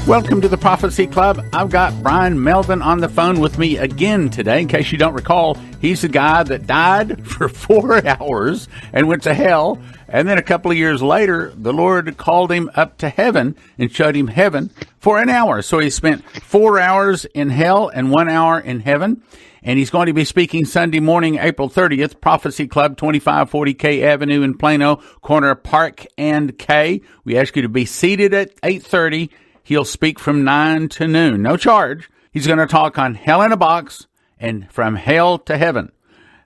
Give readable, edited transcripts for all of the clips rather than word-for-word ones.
Welcome to the Prophecy Club. I've got Bryan Melvin on the phone with me again today. In case you don't recall, he's the guy that died for 4 hours and went to hell. And then a couple of years later, the Lord called him up to heaven and showed him heaven for an hour. So he spent 4 hours in hell and 1 hour in heaven. And he's going to be speaking Sunday morning, April 30th, Prophecy Club, 2540 K Avenue in Plano, corner of Park and K. We ask you to be seated at 8:30. He'll speak from 9 to noon. No charge. He's going to talk on Hell in a Box and From Hell to Heaven.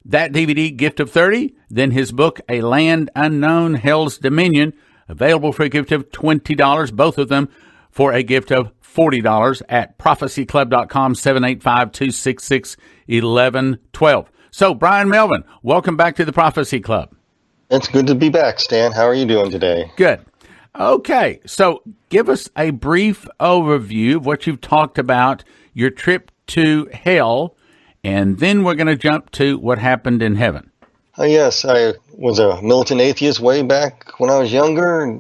That DVD, Gift of 30. Then his book, A Land Unknown, Hell's Dominion, available for a gift of $20. Both of them for a gift of $40 at prophecyclub.com, 785-266-1112. So, Bryan Melvin, welcome back to the Prophecy Club. It's good to be back, Stan. How are you doing today? Good. Okay, so give us a brief overview of what you've talked about, your trip to hell, and then we're going to jump to what happened in heaven. Yes, I was a militant atheist way back when I was younger.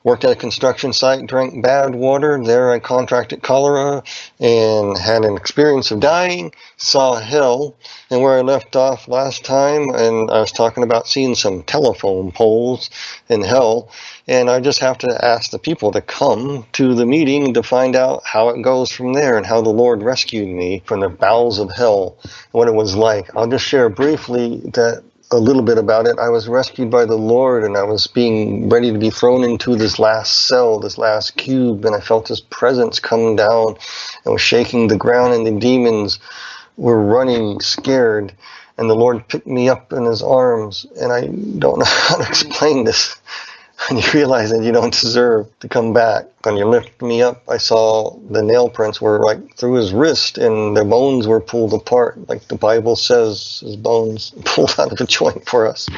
Worked at a construction site, drank bad water. There I contracted cholera and had an experience of dying, saw hell. And where I left off last time, and I was talking about seeing some telephone poles in hell. And I just have to ask the people to come to the meeting to find out how it goes from there and how the Lord rescued me from the bowels of hell, what it was like. I'll just share briefly that a little bit about it. I was rescued by the Lord, and I was being ready to be thrown into this last cell, this last cube, and I felt His presence come down and was shaking the ground, and the demons were running scared, and the Lord picked me up in His arms, and I don't know how to explain this. And you realize that you don't deserve to come back. When you lift me up, I saw the nail prints were right through his wrist, and the bones were pulled apart, like the Bible says, his bones pulled out of a joint for us.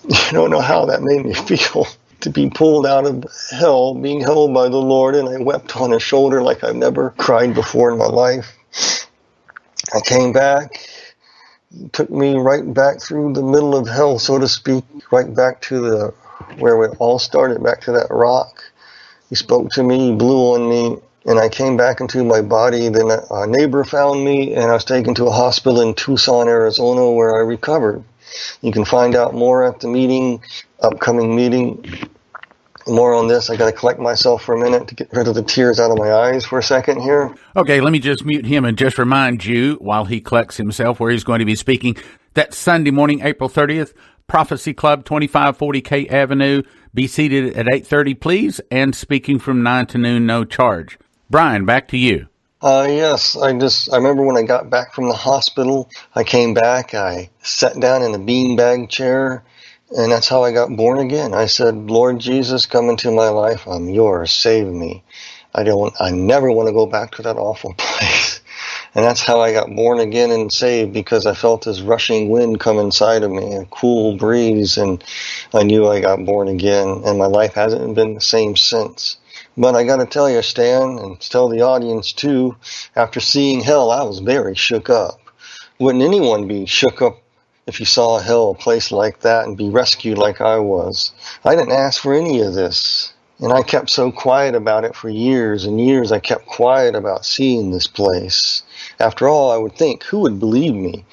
You don't know how that made me feel, to be pulled out of hell, being held by the Lord, and I wept on his shoulder like I've never cried before in my life. I came back. He took me right back through the middle of hell, so to speak, right back to where it all started, back to that rock. He spoke to me, he blew on me, and I came back into my body. Then a neighbor found me, and I was taken to a hospital in Tucson, Arizona, where I recovered. You can find out more at the meeting, upcoming meeting. More on this. I got to collect myself for a minute to get rid of the tears out of my eyes for a second here. Okay, let me just mute him and just remind you, while he collects himself, where he's going to be speaking. That's Sunday morning, April 30th, Prophecy Club, 2540 K Avenue. Be seated at 8:30, please, and speaking from 9 to noon, no charge. Bryan, back to you. Yes, I remember when I got back from the hospital, I came back, I sat down in a beanbag chair, and that's how I got born again. I said, Lord Jesus, come into my life. I'm yours. Save me. I never want to go back to that awful place. And that's how I got born again and saved, because I felt this rushing wind come inside of me, a cool breeze, and I knew I got born again, and my life hasn't been the same since. But I got to tell you, Stan, and tell the audience too, after seeing hell, I was very shook up. Wouldn't anyone be shook up if you saw hell, a place like that, and be rescued like I was? I didn't ask for any of this. And I kept so quiet about it for years and years. I kept quiet about seeing this place. After all, I would think, who would believe me?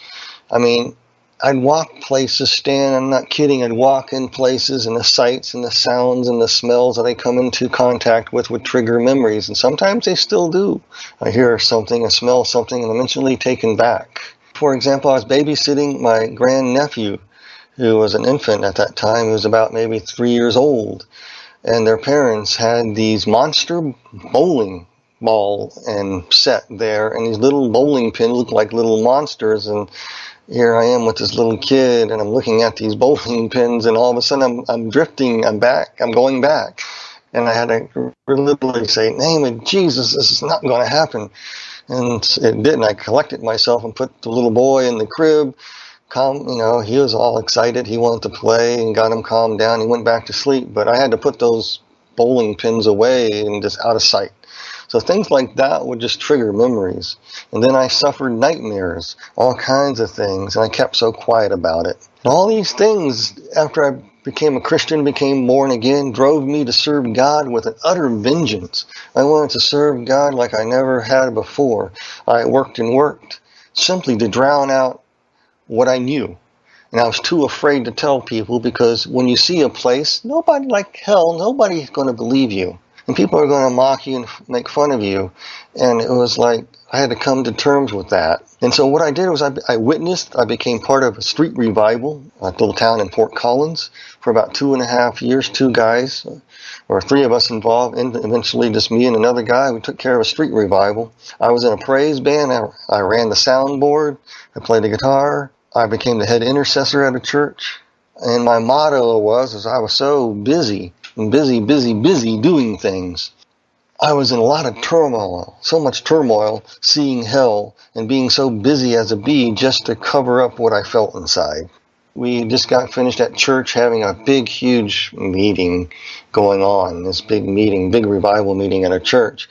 I mean, I'd walk places, Stan, I'm not kidding. I'd walk in places, and the sights and the sounds and the smells that I come into contact with would trigger memories. And sometimes they still do. I hear something, I smell something, and I'm instantly taken back. For example, I was babysitting my grandnephew, who was an infant at that time. He was about maybe 3 years old. And their parents had these monster bowling ball and set there, and these little bowling pins looked like little monsters. And here I am with this little kid, and I'm looking at these bowling pins, and all of a sudden I'm drifting, I'm going back. And I had to literally say, name of Jesus, this is not going to happen. And it didn't. I collected myself and put the little boy in the crib. He was all excited. He wanted to play, and got him calmed down. He went back to sleep, but I had to put those bowling pins away and just out of sight. So things like that would just trigger memories. And then I suffered nightmares, all kinds of things, and I kept so quiet about it. And all these things, after I became a Christian, became born again, drove me to serve God with an utter vengeance. I wanted to serve God like I never had before. I worked and worked simply to drown out what I knew. And I was too afraid to tell people, because when you see a place, nobody's going to believe you. And people are going to mock you and make fun of you. And it was like I had to come to terms with that. And so what I did was I witnessed, I became part of a street revival, a little town in Fort Collins, for about 2.5 years. 2 guys, or 3 of us involved, and eventually just me and another guy. We took care of a street revival. I was in a praise band. I ran the soundboard. I played the guitar. I became the head intercessor at a church. And my motto was I was so busy doing things. I was in a lot of turmoil, so much turmoil, seeing hell and being so busy as a bee just to cover up what I felt inside. We just got finished at church having a big, huge meeting going on, this big revival meeting at a church.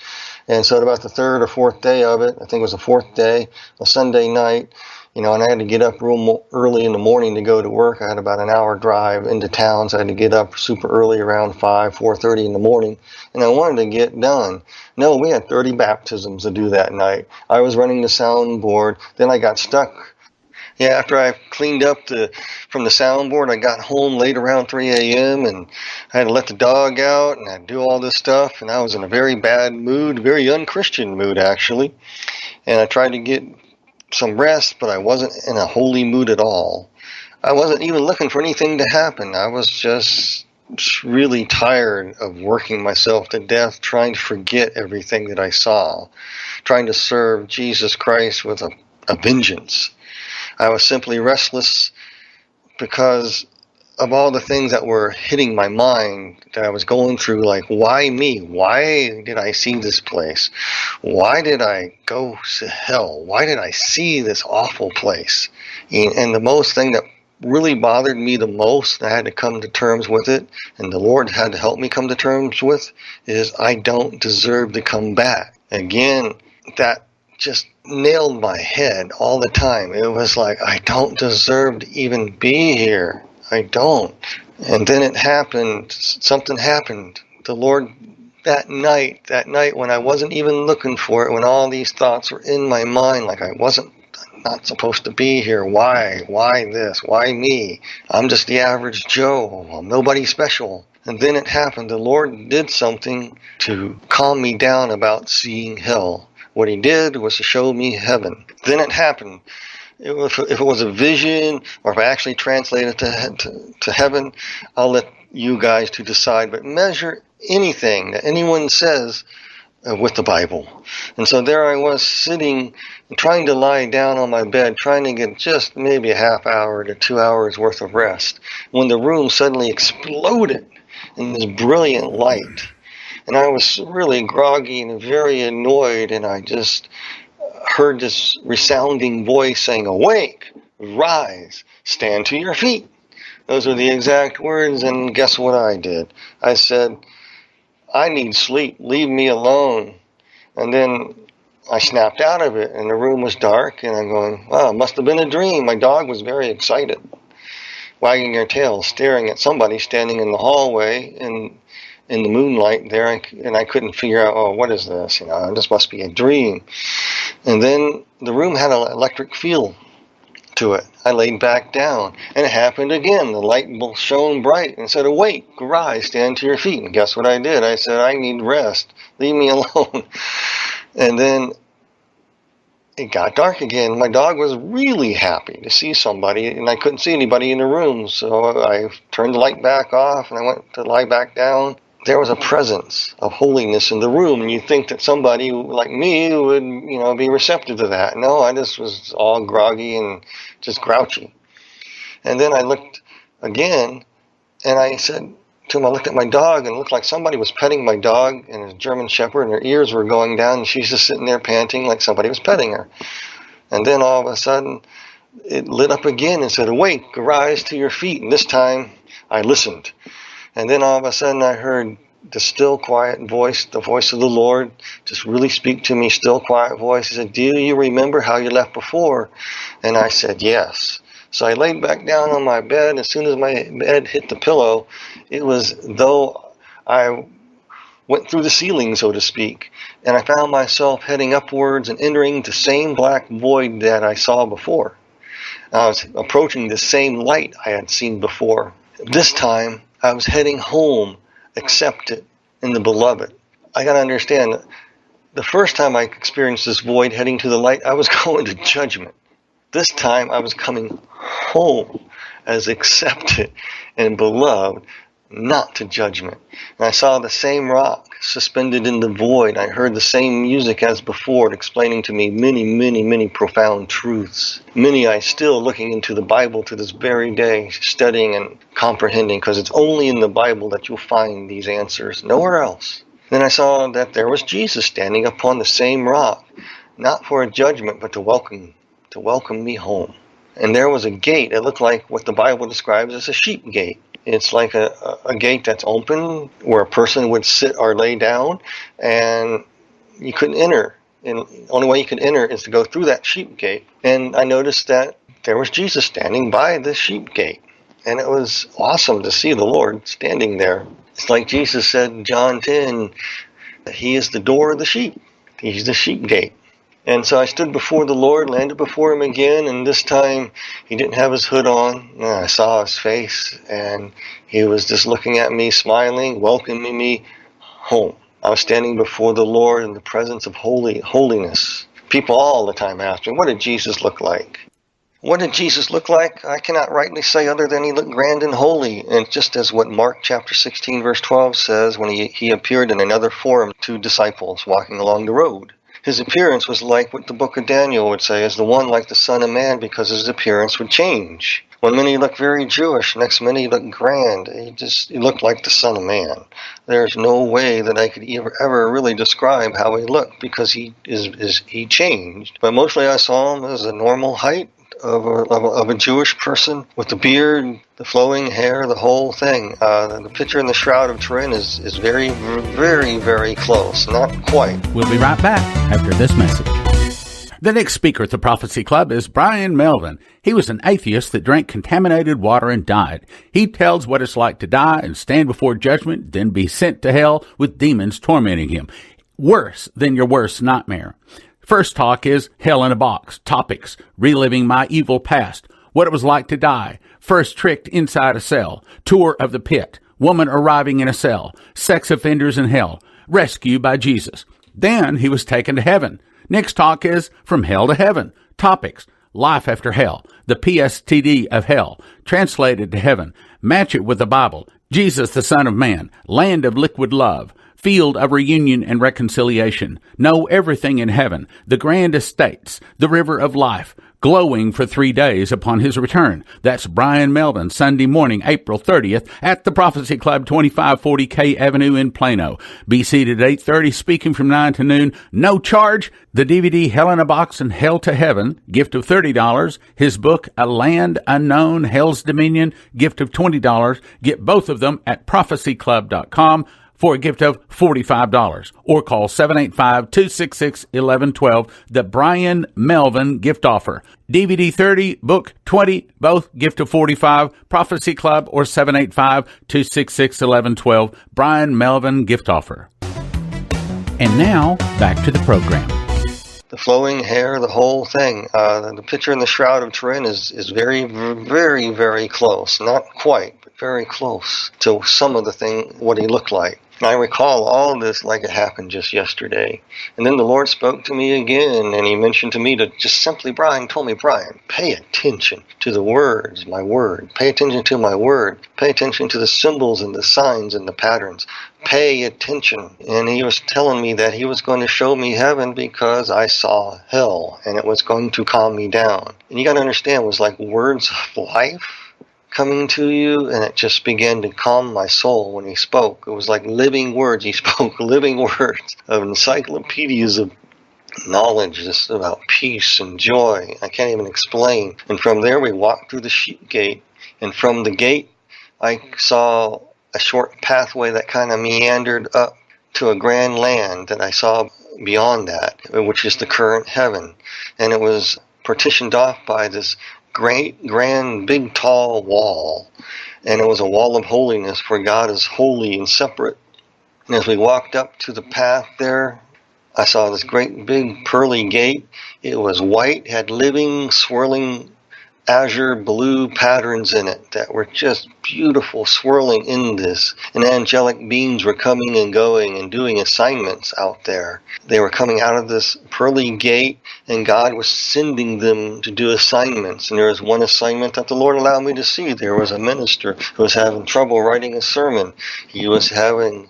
And so at about the 3rd or 4th day of it, I think it was the 4th day, a Sunday night, and I had to get up real early in the morning to go to work. I had about an hour drive into town, so I had to get up super early, around 4:30 in the morning, and I wanted to get done. No, we had 30 baptisms to do that night. I was running the soundboard, then I got stuck. Yeah, after I cleaned up from the soundboard, I got home late around 3 a.m. and I had to let the dog out and I had to do all this stuff, and I was in a very bad mood, very unchristian mood actually, and I tried to get some rest, but I wasn't in a holy mood at all. I wasn't even looking for anything to happen. I was just really tired of working myself to death, trying to forget everything that I saw, trying to serve Jesus Christ with a vengeance. I was simply restless because of all the things that were hitting my mind that I was going through, like, why me? Why did I see this place? Why did I go to hell? Why did I see this awful place? And the most thing that really bothered me the most, I had to come to terms with it, and the Lord had to help me come to terms with, is I don't deserve to come back. Again, that just nailed my head all the time. It was like, I don't deserve to even be here. I don't. And then it happened. Something happened. The Lord, that night when I wasn't even looking for it, when all these thoughts were in my mind, like I'm not supposed to be here. Why? Why this? Why me? I'm just the average Joe. I'm nobody special. And then it happened. The Lord did something to calm me down about seeing hell. What he did was to show me heaven. Then it happened. If it was a vision, or if I actually translated to heaven, I'll let you guys to decide. But measure anything that anyone says with the Bible. And so there I was sitting, trying to lie down on my bed, trying to get just maybe a half hour to 2 hours worth of rest, when the room suddenly exploded in this brilliant light. And I was really groggy and very annoyed, and I just heard this resounding voice saying, "Awake, rise, stand to your feet." Those were the exact words, and guess what I did? I said, "I need sleep, leave me alone." And then I snapped out of it, and the room was dark, and I'm going, wow, it must have been a dream. My dog was very excited, wagging her tail, staring at somebody standing in the hallway, and in the moonlight there, and I couldn't figure out, oh, what is this? This must be a dream. And then the room had an electric feel to it. I laid back down, and it happened again. The light shone bright and said, "Awake, rise, stand to your feet." And guess what I did? I said, "I need rest. Leave me alone." And then it got dark again. My dog was really happy to see somebody, and I couldn't see anybody in the room, so I turned the light back off, and I went to lie back down. There was a presence of holiness in the room, and you think that somebody like me would, be receptive to that. No, I just was all groggy and just grouchy. And then I looked again, and I looked at my dog, and it looked like somebody was petting my dog, and a German Shepherd, and her ears were going down, and she's just sitting there panting like somebody was petting her. And then all of a sudden, it lit up again and said, "Awake, rise to your feet." And this time, I listened. And then all of a sudden I heard the still, quiet voice, the voice of the Lord, just really speak to me, still, quiet voice. He said, "Do you remember how you left before?" And I said, "Yes." So I laid back down on my bed. As soon as my head hit the pillow, it was though I went through the ceiling, so to speak, and I found myself heading upwards and entering the same black void that I saw before. I was approaching the same light I had seen before. This time, I was heading home, accepted in the beloved. I got to understand, the first time I experienced this void heading to the light, I was going to judgment. This time, I was coming home as accepted and beloved, not to judgment. And I saw the same rock suspended in the void. I heard the same music as before, explaining to me many, many, many profound truths. Many I still looking into the Bible to this very day, studying and comprehending, because it's only in the Bible that you'll find these answers, nowhere else. Then I saw that there was Jesus standing upon the same rock, not for a judgment, but to welcome me home. And there was a gate. It looked like what the Bible describes as a sheep gate. It's like a gate that's open where a person would sit or lay down, and you couldn't enter. And the only way you could enter is to go through that sheep gate. And I noticed that there was Jesus standing by the sheep gate. And it was awesome to see the Lord standing there. It's like Jesus said in John 10, that he is the door of the sheep. He's the sheep gate. And so I stood before the Lord, landed before him again, and this time he didn't have his hood on. And I saw his face, and he was just looking at me, smiling, welcoming me home. I was standing before the Lord in the presence of holiness. People all the time ask me, what did Jesus look like? What did Jesus look like? I cannot rightly say other than he looked grand and holy. And just as what Mark chapter 16 verse 12 says, when he appeared in another form to disciples walking along the road. His appearance was like what the book of Daniel would say, as the one like the Son of Man, because his appearance would change. One minute he looked very Jewish, next minute he looked grand. He looked like the Son of Man. There's no way that I could ever really describe how he looked, because he changed. But mostly I saw him as a normal height of a Jewish person with the beard, the flowing hair, the whole thing. The picture in the Shroud of Turin is very, very, very close. Not quite. We'll be right back after this message. The next speaker at the Prophecy Club is Bryan Melvin. He was an atheist that drank contaminated water and died. He tells what it's like to die and stand before judgment, then be sent to hell with demons tormenting him. Worse than your worst nightmare. First talk is Hell in a Box. Topics: reliving my evil past, what it was like to die, first tricked inside a cell, tour of the pit, woman arriving in a cell, sex offenders in hell, rescue by Jesus. Then he was taken to heaven. Next talk is From Hell to Heaven. Topics: life after hell, the PTSD of hell, translated to heaven, match it with the Bible, Jesus the Son of Man, land of liquid love, field of reunion and reconciliation, know everything in heaven, the grand estates, the river of life, glowing for 3 days upon his return. That's Bryan Melvin, Sunday morning, April 30th, at the Prophecy Club, 2540 K Avenue in Plano. Be seated at 8:30, speaking from 9 to noon. No charge. The DVD Hell in a Box and Hell to Heaven, gift of $30. His book, A Land Unknown, Hell's Dominion, gift of $20. Get both of them at prophecyclub.com. for a gift of $45, or call 785-266-1112, the Bryan Melvin gift offer. DVD 30, book 20, both gift of $45, Prophecy Club, or 785-266-1112, Bryan Melvin gift offer. And now, back to the program. The flowing hair, the whole thing. The picture in the Shroud of Turin is very, very, very close. Not quite, but very close to some of the thing, what he looked like. I recall all this like it happened just yesterday. And then the Lord spoke to me again, and he mentioned to me to just simply, Bryan, pay attention to the words, my word. Pay attention to my word. Pay attention to the symbols and the signs and the patterns. Pay attention. And he was telling me that he was going to show me heaven because I saw hell, and it was going to calm me down. And you got to understand, it was like words of life coming to you, and it just began to calm my soul when he spoke. It was like living words. He spoke living words of encyclopedias of knowledge, just about peace and joy. I can't even explain. And from there we walked through the sheep gate, and from the gate I saw a short pathway that kind of meandered up to a grand land that I saw beyond that, which is the current heaven. And it was partitioned off by this great, grand, big, tall wall. And it was a wall of holiness, for God is holy and separate. And as we walked up to the path there, I saw this great big pearly gate. It was white, had living, swirling azure blue patterns in it that were just beautiful, swirling in this. And angelic beings were coming and going and doing assignments out there. They were coming out of this pearly gate, and God was sending them to do assignments. And there was one assignment that the Lord allowed me to see. There was a minister who was having trouble writing a sermon. He was having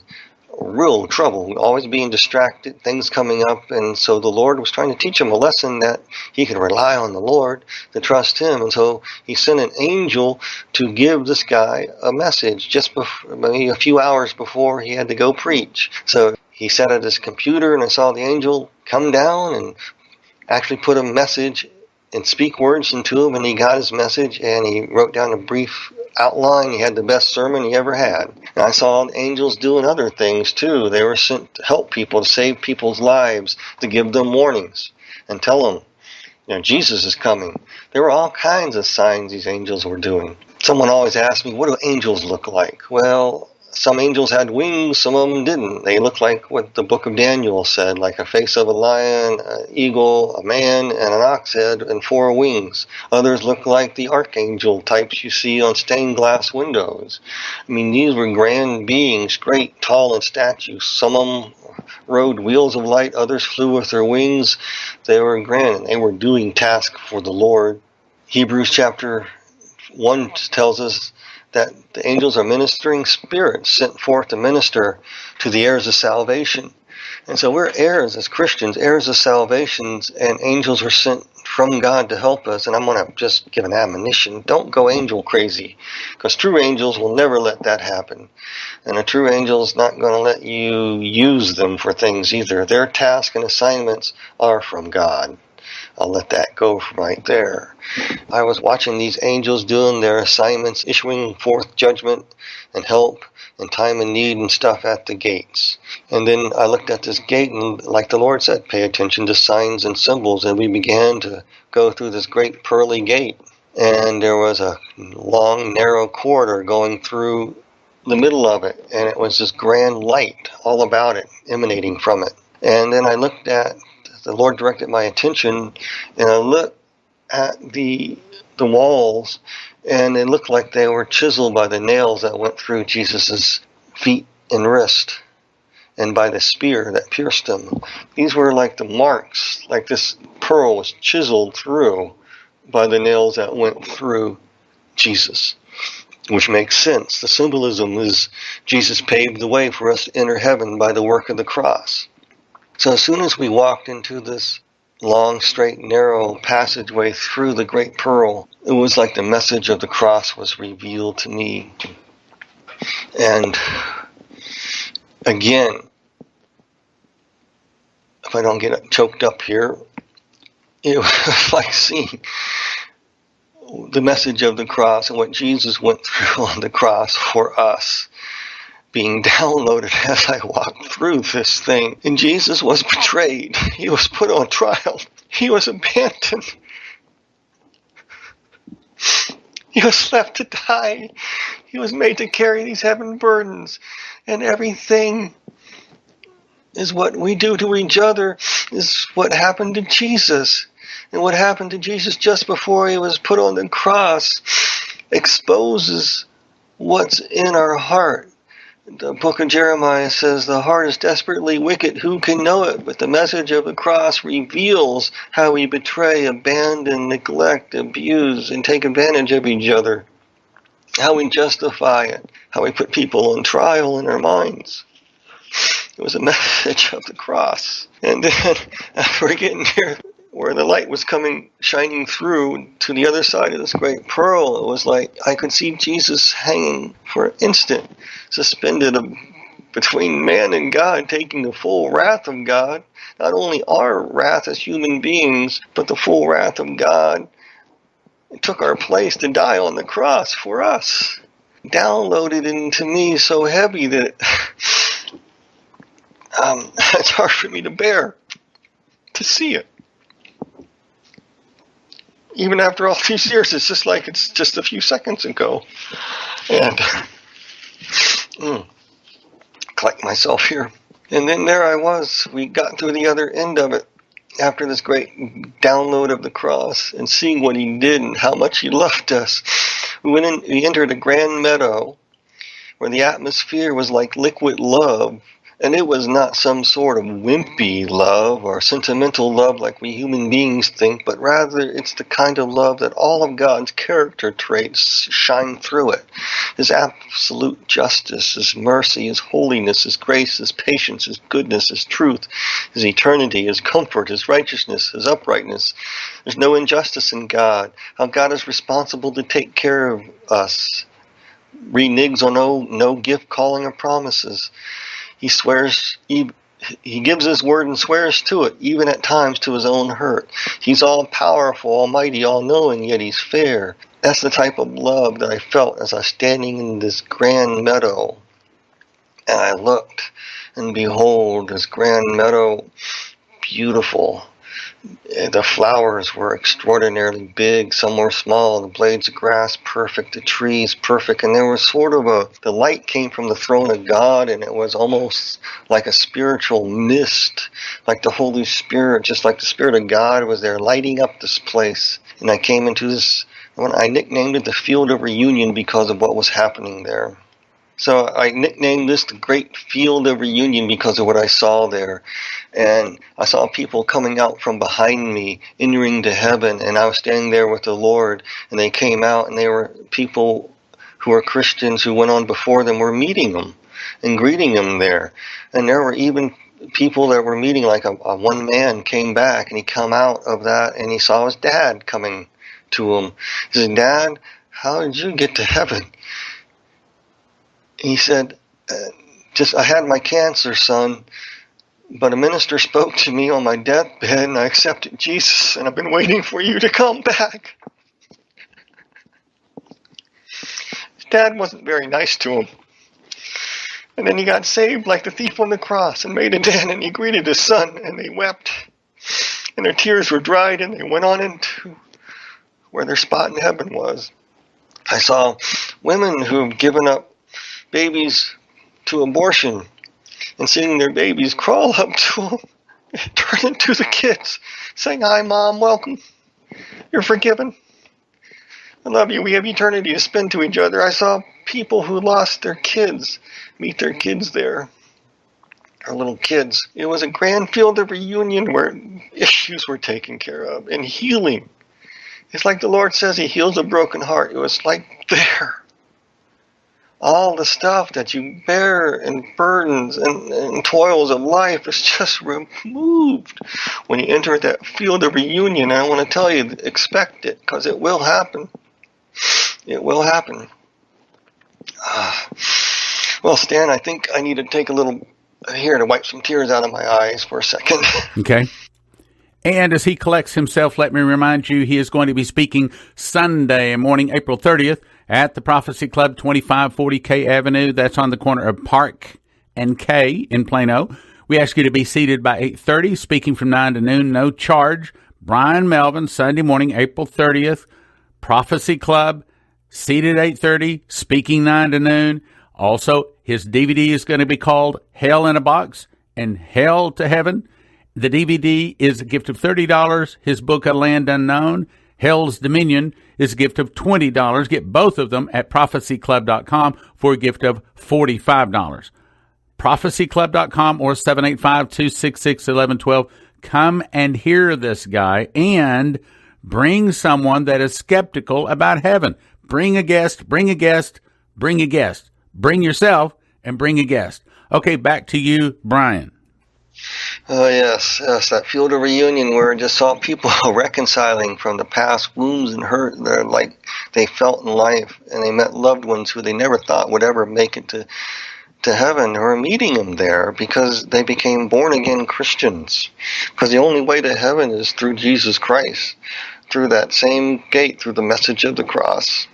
real trouble, always being distracted, things coming up, and so the Lord was trying to teach him a lesson that he could rely on the Lord, to trust him. And so he sent an angel to give this guy a message just before, maybe a few hours before he had to go preach. So he sat at his computer, and I saw the angel come down and actually put a message and speak words into him, and he got his message, and he wrote down a brief outline. He had the best sermon he ever had. And I saw angels doing other things too. They were sent to help people, to save people's lives, to give them warnings and tell them, Jesus is coming. There were all kinds of signs these angels were doing. Someone always asked me, what do angels look like? Well, some angels had wings, some of them didn't. They looked like what the book of Daniel said, like a face of a lion, an eagle, a man, and an ox head, and 4 wings. Others looked like the archangel types you see on stained glass windows. I mean, these were grand beings, great, tall in stature. Some of them rode wheels of light, others flew with their wings. They were grand, and they were doing tasks for the Lord. Hebrews chapter 1 tells us that the angels are ministering spirits sent forth to minister to the heirs of salvation. And so we're heirs as Christians, heirs of salvation, and angels are sent from God to help us. And I'm going to just give an admonition. Don't go angel crazy, because true angels will never let that happen. And a true angel is not going to let you use them for things either. Their tasks and assignments are from God. I'll let that go right there. I was watching these angels doing their assignments, issuing forth judgment and help in time of need and stuff at the gates. And then I looked at this gate, and like the Lord said, pay attention to signs and symbols. And we began to go through this great pearly gate. And there was a long, narrow corridor going through the middle of it. And it was this grand light all about it, emanating from it. And then I looked at, the Lord directed my attention, and I looked at the walls, and it looked like they were chiseled by the nails that went through Jesus' feet and wrist, and by the spear that pierced him. These were like the marks, like this pearl was chiseled through by the nails that went through Jesus, which makes sense. The symbolism is Jesus paved the way for us to enter heaven by the work of the cross. So as soon as we walked into this long, straight, narrow passageway through the great pearl, it was like the message of the cross was revealed to me. And again, if I don't get choked up here, it was like seeing the message of the cross and what Jesus went through on the cross for us being downloaded as I walked through this thing. And Jesus was betrayed. He was put on trial. He was abandoned. He was left to die. He was made to carry these heaven burdens. And everything is what we do to each other is what happened to Jesus. And what happened to Jesus just before he was put on the cross exposes what's in our heart. The book of Jeremiah says, the heart is desperately wicked. Who can know it? But the message of the cross reveals how we betray, abandon, neglect, abuse, and take advantage of each other. How we justify it. How we put people on trial in our minds. It was a message of the cross. And then, as we're getting near where the light was coming, shining through to the other side of this great pearl, it was like I could see Jesus hanging for an instant, suspended between man and God, taking the full wrath of God. Not only our wrath as human beings, but the full wrath of God. It took our place to die on the cross for us. Downloaded into me so heavy that it's hard for me to bear, to see it. even after all these years, it's just like it's just a few seconds ago. And collect myself here. And then there I was. We got through the other end of it after this great download of the cross and seeing what he did and how much he loved us. We entered a grand meadow where the atmosphere was like liquid love. And it was not some sort of wimpy love or sentimental love like we human beings think, but rather it's the kind of love that all of God's character traits shine through it. His absolute justice, His mercy, His holiness, His grace, His patience, His goodness, His truth, His eternity, His comfort, His righteousness, His uprightness. There's no injustice in God. How God is responsible to take care of us. Reneges on no gift, calling, or promises. He swears, he gives his word and swears to it, even at times to his own hurt. He's all-powerful, almighty, all-knowing, yet he's fair. That's the type of love that I felt as I was standing in this grand meadow. And I looked, and behold, this grand meadow, beautiful. The flowers were extraordinarily big, some were small, the blades of grass perfect, the trees perfect, and there was sort of the light came from the throne of God, and it was almost like a spiritual mist, like the Holy Spirit, just like the Spirit of God was there lighting up this place. And I came into this, I nicknamed it the Field of Reunion because of what was happening there. So I nicknamed this the Great Field of Reunion because of what I saw there. And I saw people coming out from behind me, entering to heaven, and I was standing there with the Lord, and they came out, and they were people who were Christians who went on before them were meeting them and greeting them there. And there were even people that were meeting, like a one man came back, and he come out of that, and he saw his dad coming to him. He said, "Dad, how did you get to heaven?" He said, I had my cancer, son, but a minister spoke to me on my deathbed, and I accepted Jesus, and I've been waiting for you to come back. His dad wasn't very nice to him. And then he got saved like the thief on the cross and made it in, and he greeted his son, and they wept, and their tears were dried, and they went on into where their spot in heaven was. I saw women who've given up babies to abortion and seeing their babies crawl up to them and turn into the kids, saying, "Hi, Mom, welcome. You're forgiven. I love you. We have eternity to spend to each other." I saw people who lost their kids meet their kids there, our little kids. It was a grand field of reunion where issues were taken care of and healing. It's like the Lord says He heals a broken heart. It was like there. All the stuff that you bear and burdens and toils of life is just removed when you enter that field of reunion. And I want to tell you, expect it, because it will happen. It will happen. Well, Stan, I think I need to take a little here to wipe some tears out of my eyes for a second. Okay. And as he collects himself, let me remind you, he is going to be speaking Sunday morning, April 30th, at the Prophecy Club, 2540 K Avenue. That's on the corner of Park and K in Plano. We ask you to be seated by 8:30, speaking from 9 to noon, no charge. Bryan Melvin, Sunday morning, April 30th, Prophecy Club, seated 8:30, speaking 9 to noon. Also, his DVD is going to be called Hell in a Box and Hell to Heaven. The DVD is a gift of $30. His book, A Land Unknown, Hell's Dominion, is a gift of $20. Get both of them at prophecyclub.com for a gift of $45. prophecyclub.com or 785-266-1112. Come and hear this guy and bring someone that is skeptical about heaven. Bring a guest, bring a guest, bring a guest. Bring yourself and bring a guest. Okay, back to you, Bryan. Oh, yes, that field of reunion where I just saw people reconciling from the past wounds and hurt that like they felt in life, and they met loved ones who they never thought would ever make it to heaven, who are meeting them there because they became born-again Christians. Because the only way to heaven is through Jesus Christ, through that same gate, through the message of the cross.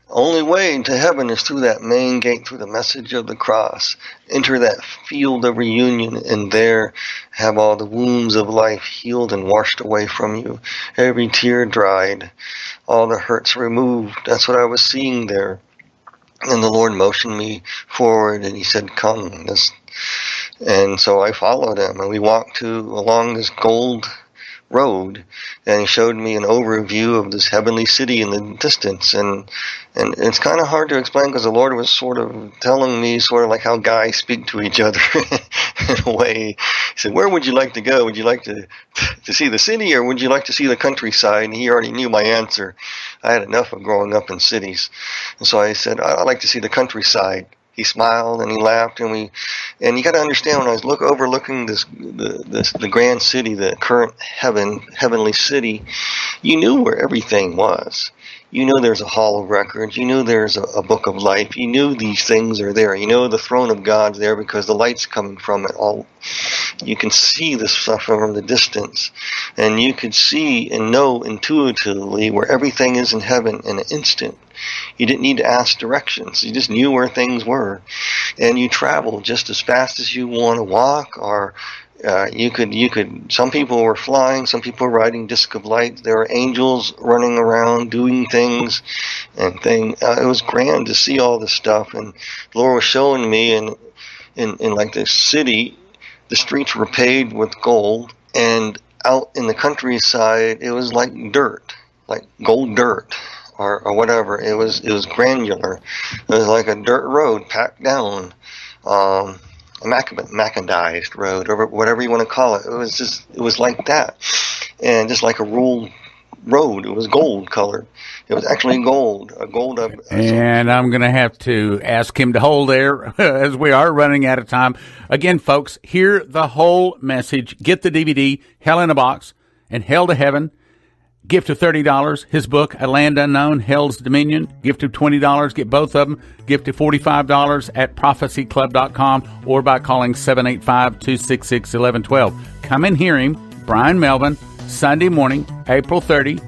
Only way to heaven is through that main gate, through the message of the cross. Enter that field of reunion, and there have all the wounds of life healed and washed away from you. Every tear dried, all the hurts removed. That's what I was seeing there. And the Lord motioned me forward, and he said, come. And so I followed him, and we walked along this gold road, and he showed me an overview of this heavenly city in the distance, and it's kind of hard to explain because the Lord was sort of telling me sort of like how guys speak to each other in a way. He said, where would you like to go? Would you like to see the city, or would you like to see the countryside? And he already knew my answer. I had enough of growing up in cities, and so I said, I'd like to see the countryside. He smiled and he laughed, and you got to understand, when I was overlooking the grand city, the current heavenly city, you knew where everything was. You knew there's a hall of records. You knew there's a book of life. You knew these things are there. You know the throne of God's there because the light's coming from it all. You can see this stuff from the distance, and you could see and know intuitively where everything is in heaven in an instant. You didn't need to ask directions. You just knew where things were, and you traveled just as fast as you want to walk, or you could. Some people were flying, some people were riding disc of light. There were angels running around doing things, it was grand to see all this stuff. And the Lord was showing me in like this city, the streets were paved with gold, and out in the countryside, it was like dirt, like gold dirt. Or whatever. It was granular. It was like a dirt road packed down, a macadized road, or whatever you want to call it. It was like that, and just like a ruled road. It was gold colored. It was actually gold, And I'm going to have to ask him to hold there as we are running out of time. Again, folks, hear the whole message. Get the DVD, Hell in a Box and Hell to Heaven. Gift of $30, his book, A Land Unknown, Hell's Dominion. Gift of $20, get both of them. Gift of $45 at prophecyclub.com or by calling 785-266-1112. Come and hear him, Bryan Melvin, Sunday morning, April 30,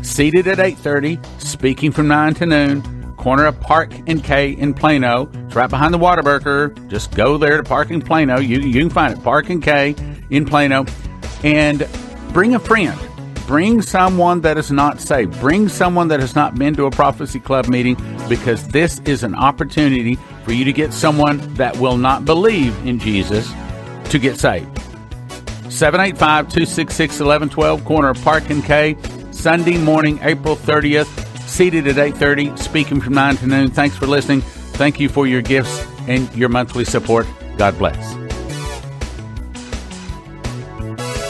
seated at 8:30, speaking from 9 to noon, corner of Park and K in Plano. It's right behind the Whataburger. Just go there to Park and Plano. You can find it, Park and K in Plano. And bring a friend. Bring someone that is not saved. Bring someone that has not been to a Prophecy Club meeting, because this is an opportunity for you to get someone that will not believe in Jesus to get saved. 785-266-1112, corner of Park and K, Sunday morning, April 30th, seated at 8:30, speaking from 9 to noon. Thanks for listening. Thank you for your gifts and your monthly support. God bless.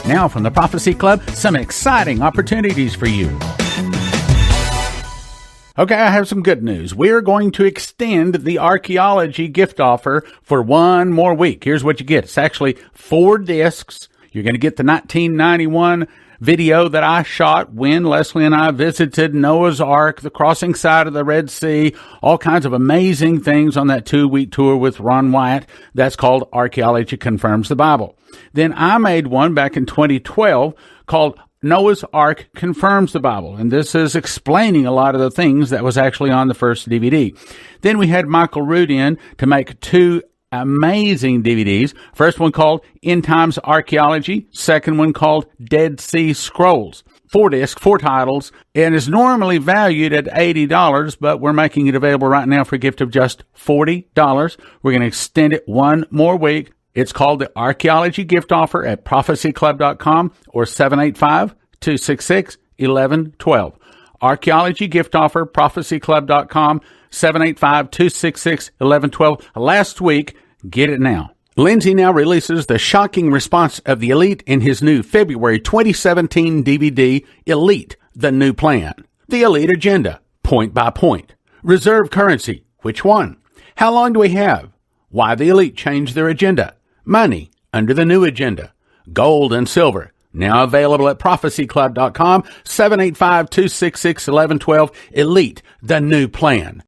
Now from the Prophecy Club, some exciting opportunities for you. Okay, I have some good news. We're going to extend the archaeology gift offer for one more week. Here's what you get. It's actually 4 discs. You're going to get the 1991 video that I shot when Leslie and I visited Noah's Ark, the crossing side of the Red Sea, all kinds of amazing things on that 2-week tour with Ron Wyatt. That's called Archaeology Confirms the Bible. Then I made one back in 2012 called Noah's Ark Confirms the Bible, and this is explaining a lot of the things that was actually on the first DVD. Then we had Michael Root in to make 2 amazing DVDs. First one called End Times Archaeology, second one called Dead Sea Scrolls. 4 discs, 4 titles, and is normally valued at $80, but we're making it available right now for a gift of just $40. We're going to extend it one more week. It's called the Archaeology Gift Offer at prophecyclub.com or 785-266-1112. Archaeology Gift Offer, prophecyclub.com, 785-266-1112. Last week, get it now. Lindsay now releases the shocking response of the elite in his new February 2017 DVD, Elite, The New Plan. The Elite Agenda, point by point. Reserve currency, which one? How long do we have? Why the elite changed their agenda. Money, under the new agenda. Gold and silver, now available at prophecyclub.com, 785-266-1112. Elite, The New Plan.